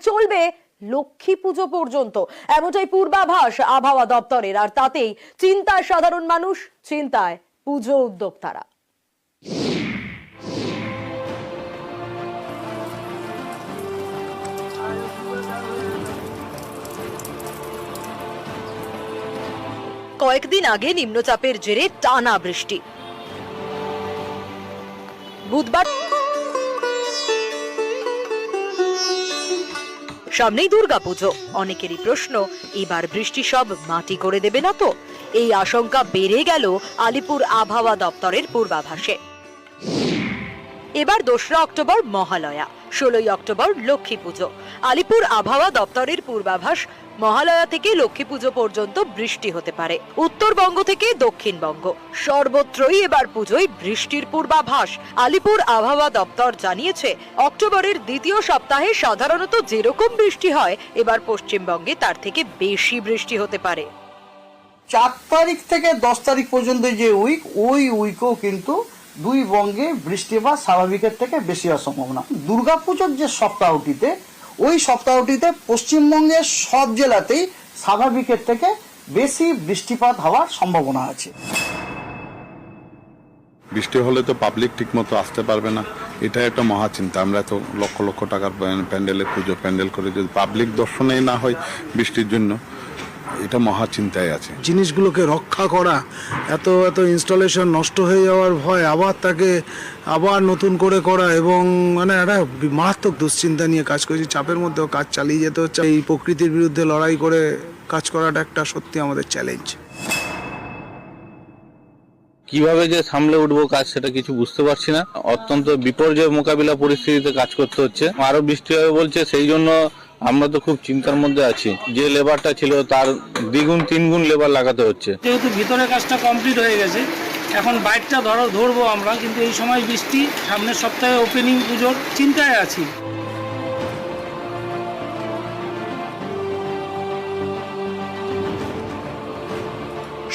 চলবে লক্ষ্মী পুজো পর্যন্ত, এমনটাই পূর্বাভাস আবহাওয়া দপ্তরের। আর তাতেই চিন্তায় সাধারণ মানুষ, চিন্তায় পুজো উদ্যোক্তারা। কয়েকদিন আগে নিম্নচাপের জেরে টানা বৃষ্টি। বুধবার সামনেই দুর্গাপুজো, অনেকেরই প্রশ্ন এবার বৃষ্টি সব মাটি করে দেবে না তো? এই আশঙ্কা বেড়ে গেল আলিপুর আবহাওয়া দপ্তরের পূর্বাভাসে। এবার 2রা অক্টোবর মহালয়া, 16ই অক্টোবর লক্ষ্মী পুজো। আলিপুর আবহাওয়া দপ্তরের পূর্বাভাস, মহালয়া থেকে লক্ষ্মী পুজো পর্যন্ত বৃষ্টি হতে পারে। উত্তরবঙ্গ থেকে দক্ষিণবঙ্গ সর্বত্রই এবার পুজোয় বৃষ্টির পূর্বাভাস। আলিপুর আবহাওয়া দপ্তর জানিয়েছে, অক্টোবরের দ্বিতীয় সপ্তাহে সাধারণত যেরকম বৃষ্টি হয়, এবার পশ্চিমবঙ্গে তার থেকে বেশি বৃষ্টি হতে পারে। 4 তারিখ থেকে 10 তারিখ পর্যন্ত যে ওই উইকও কিন্তু দুই বঙ্গে বৃষ্টিপাত স্বাভাবিকের থেকে বেশি হওয়ার সম্ভাবনা। দুর্গাপুজোর যে সপ্তাহটিতে, ওই সপ্তাহটিতে পশ্চিমবঙ্গের সব জেলাতেই স্বাভাবিকের থেকে বেশি বৃষ্টিপাত হওয়ার সম্ভাবনা আছে। বৃষ্টি হলে তো পাবলিক ঠিক মতো আসতে পারবে না, এটা একটা মহা চিন্তা। আমরা তো লক্ষ লক্ষ টাকার প্যান্ডেলে পুজো প্যান্ডেল করে যদি পাবলিক দর্শনেই না হয় বৃষ্টির জন্য, এটা মহা চিন্তায় আছে। জিনিসগুলোকে রক্ষা করা, এত ইনস্টলেশন নষ্ট হয়ে যাওয়ার ভয়, আবার নতুন করে করা, এবং মানে একটা মারাত্মক দুশ্চিন্তা নিয়ে কাজ করেছি। চাপের মধ্যেও কাজ চালিয়ে যেতে হচ্ছে। এই প্রকৃতির বিরুদ্ধে লড়াই করে কাজ করাটা একটা সত্যি আমাদের চ্যালেঞ্জ। কিভাবে যে সামলে উঠবো কাজ, সেটা কিছু বুঝতে পারছি না। অত্যন্ত বিপর্যয় মোকাবিলা পরিস্থিতিতে কাজ করতে হচ্ছে। আরো বৃষ্টি হবে বলছে, সেই জন্য আমরা তো খুব চিন্তার মধ্যে আছি। যে লেবারটা ছিল তার দ্বিগুণ 3 গুণ লেবার লাগাতে হচ্ছে। যেহেতু ভিতরে কাজটা কমপ্লিট হয়ে গেছে, এখন বাইকটা ধরবো আমরা, কিন্তু এই সময় বৃষ্টি, সামনের সপ্তাহে ওপেনিং পুজোর চিন্তায় আছি।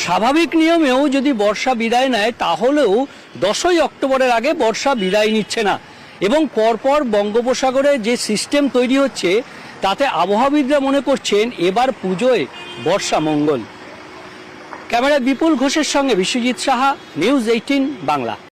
স্বাভাবিক নিয়মেও যদি বর্ষা বিদায় নেয়, তাহলেও 10ই অক্টোবরের আগে বর্ষা বিদায় নিচ্ছে না, এবং পরপর বঙ্গোপসাগরে যে সিস্টেম তৈরি হচ্ছে, তাতে আবহাওয়াবিদরা মনে করছেন এবার পুজোয় বর্ষা মঙ্গল। ক্যামেরায় বিপুল ঘোষের সঙ্গে বিশ্বজিৎ সাহা, নিউজ 18 বাংলা।